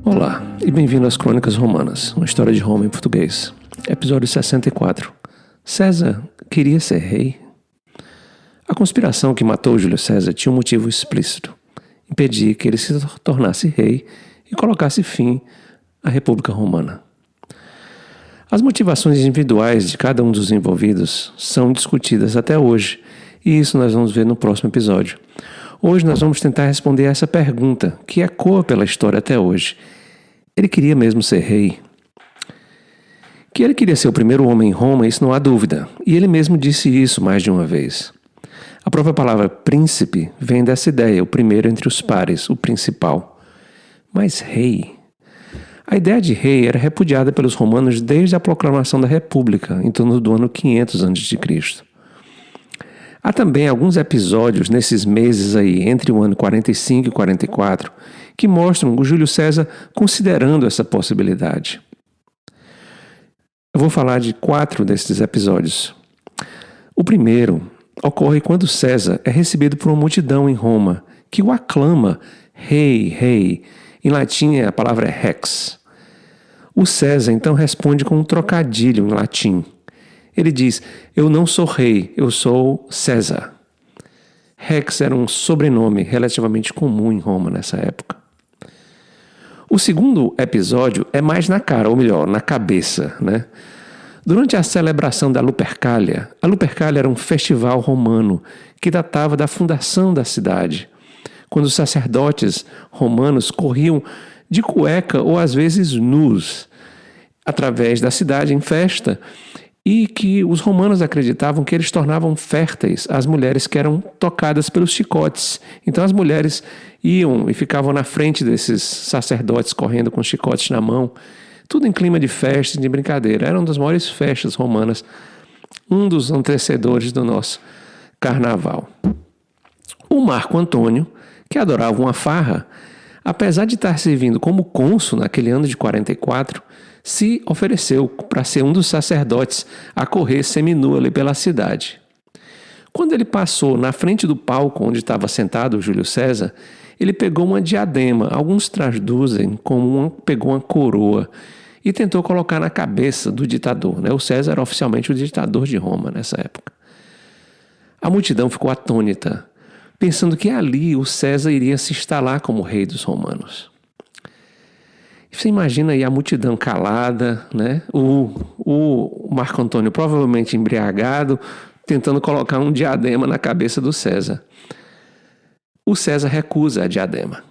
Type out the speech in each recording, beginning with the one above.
Olá e bem-vindo às Crônicas Romanas, uma história de Roma em português. Episódio 64. César queria ser rei? A conspiração que matou Júlio César tinha um motivo explícito: impedir que ele se tornasse rei e colocasse fim à República Romana. As motivações individuais de cada um dos envolvidos são discutidas até hoje, e isso nós vamos ver no próximo episódio. Hoje nós vamos tentar responder essa pergunta, que ecoa pela história até hoje. Ele queria mesmo ser rei? Que ele queria ser o primeiro homem em Roma, isso não há dúvida, e ele mesmo disse isso mais de uma vez. A própria palavra príncipe vem dessa ideia, o primeiro entre os pares, o principal. Mas rei? A ideia de rei era repudiada pelos romanos desde a proclamação da República, em torno do ano 500 a.C. Há também alguns episódios nesses meses aí, entre o ano 45 e 44, que mostram o Júlio César considerando essa possibilidade. Eu vou falar de 4 desses episódios. O primeiro ocorre quando César é recebido por uma multidão em Roma, que o aclama rei, rei. Em latim a palavra é rex. O César então responde com um trocadilho em latim. Ele diz: eu não sou rei, eu sou César. Rex era um sobrenome relativamente comum em Roma nessa época. O segundo episódio é mais na cara, ou melhor, na cabeça, né? Durante a celebração da Lupercalia, a Lupercalia era um festival romano que datava da fundação da cidade, quando os sacerdotes romanos corriam de cueca ou às vezes nus através da cidade em festa, e que os romanos acreditavam que eles tornavam férteis as mulheres que eram tocadas pelos chicotes. Então as mulheres iam e ficavam na frente desses sacerdotes correndo com chicotes na mão, tudo em clima de festa e de brincadeira. Era uma das maiores festas romanas, um dos antecedores do nosso carnaval. O Marco Antônio, que adorava uma farra, apesar de estar servindo como cônsul naquele ano de 44, se ofereceu para ser um dos sacerdotes a correr seminu ali pela cidade. Quando ele passou na frente do palco onde estava sentado o Júlio César, ele pegou uma diadema, alguns traduzem como pegou uma coroa, e tentou colocar na cabeça do ditador, né? O César era oficialmente o ditador de Roma nessa época. A multidão ficou atônita, pensando que ali o César iria se instalar como rei dos romanos. Você imagina aí a multidão calada, né? O Marco Antônio provavelmente embriagado, tentando colocar um diadema na cabeça do César. O César recusa a diadema.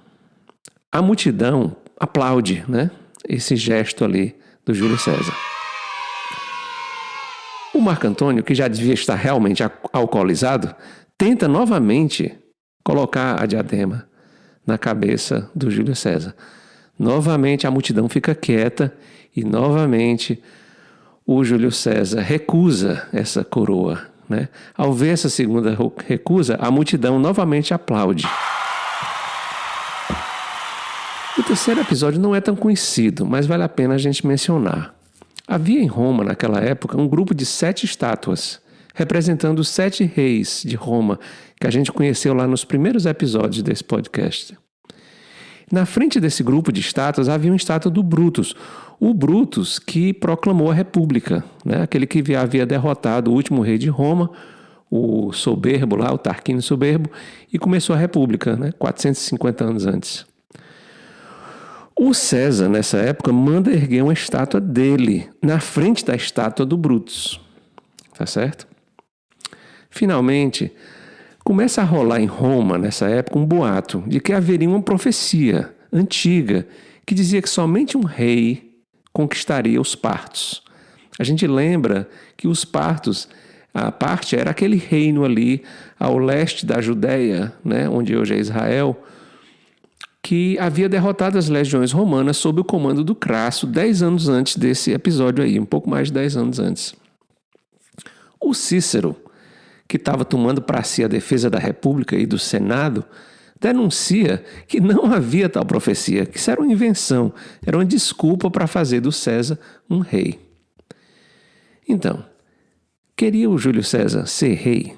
A multidão aplaude, né? Esse gesto ali do Júlio César. O Marco Antônio, que já devia estar realmente alcoolizado, tenta novamente colocar a diadema na cabeça do Júlio César. Novamente a multidão fica quieta e novamente o Júlio César recusa essa coroa, né? Ao ver essa segunda recusa, a multidão novamente aplaude. O terceiro episódio não é tão conhecido, mas vale a pena a gente mencionar. Havia em Roma, naquela época, um grupo de 7 estátuas, representando os 7 reis de Roma, que a gente conheceu lá nos primeiros episódios desse podcast. Na frente desse grupo de estátuas havia uma estátua do Brutus, o Brutus que proclamou a República, né? Aquele que havia derrotado o último rei de Roma, o soberbo lá, o Tarquínio Soberbo, e começou a República, né? 450 anos antes. O César, nessa época, manda erguer uma estátua dele na frente da estátua do Brutus. Tá certo? Finalmente, começa a rolar em Roma, nessa época, um boato de que haveria uma profecia antiga que dizia que somente um rei conquistaria os partos. A gente lembra que os partos, a parte era aquele reino ali ao leste da Judéia, né, onde hoje é Israel, que havia derrotado as legiões romanas sob o comando do Crasso 10 anos antes desse episódio aí, um pouco mais de 10 anos antes. O Cícero, que estava tomando para si a defesa da República e do Senado, denuncia que não havia tal profecia, que isso era uma invenção, era uma desculpa para fazer do César um rei. Então, queria o Júlio César ser rei?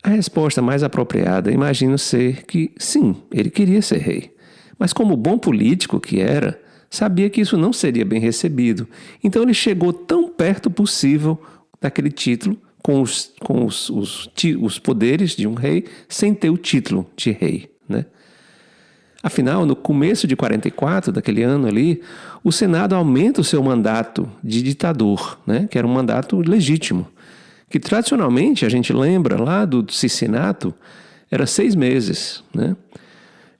A resposta mais apropriada, imagino ser que sim, ele queria ser rei. Mas como bom político que era, sabia que isso não seria bem recebido. Então ele chegou tão perto possível daquele título, com os poderes de um rei, sem ter o título de rei, né? Afinal, no começo de 44, daquele ano ali, o Senado aumenta o seu mandato de ditador, né? Que era um mandato legítimo, que tradicionalmente, a gente lembra lá do Cincinato, era 6 meses, né?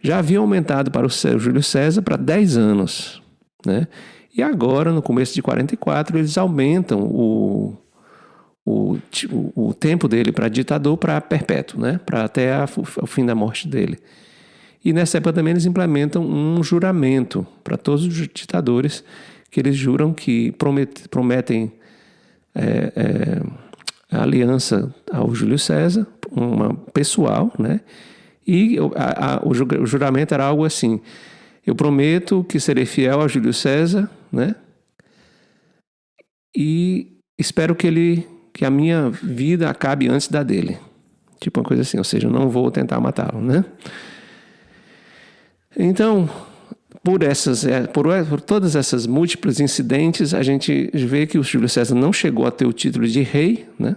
Já havia aumentado para o Júlio César para 10 anos, né? E agora, no começo de 44, eles aumentam o tempo dele para ditador para perpétuo, né? Para até o fim da morte dele. E nessa época também eles implementam um juramento para todos os ditadores, que eles juram que prometem a aliança ao Júlio César, uma pessoal, né? E o juramento era algo assim: eu prometo que serei fiel ao Júlio César, né? E espero que a minha vida acabe antes da dele. Tipo uma coisa assim, ou seja, eu não vou tentar matá-lo, né? Então, por todas essas múltiplas incidentes, a gente vê que o Júlio César não chegou a ter o título de rei, né?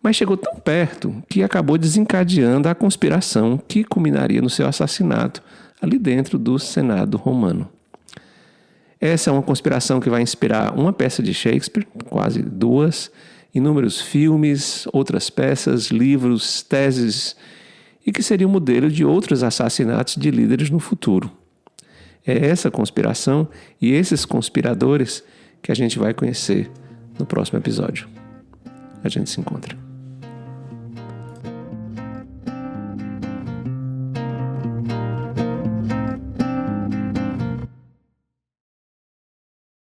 Mas chegou tão perto que acabou desencadeando a conspiração que culminaria no seu assassinato ali dentro do Senado romano. Essa é uma conspiração que vai inspirar uma peça de Shakespeare, quase 2, inúmeros filmes, outras peças, livros, teses, e que seria o modelo de outros assassinatos de líderes no futuro. É essa conspiração e esses conspiradores que a gente vai conhecer no próximo episódio. A gente se encontra.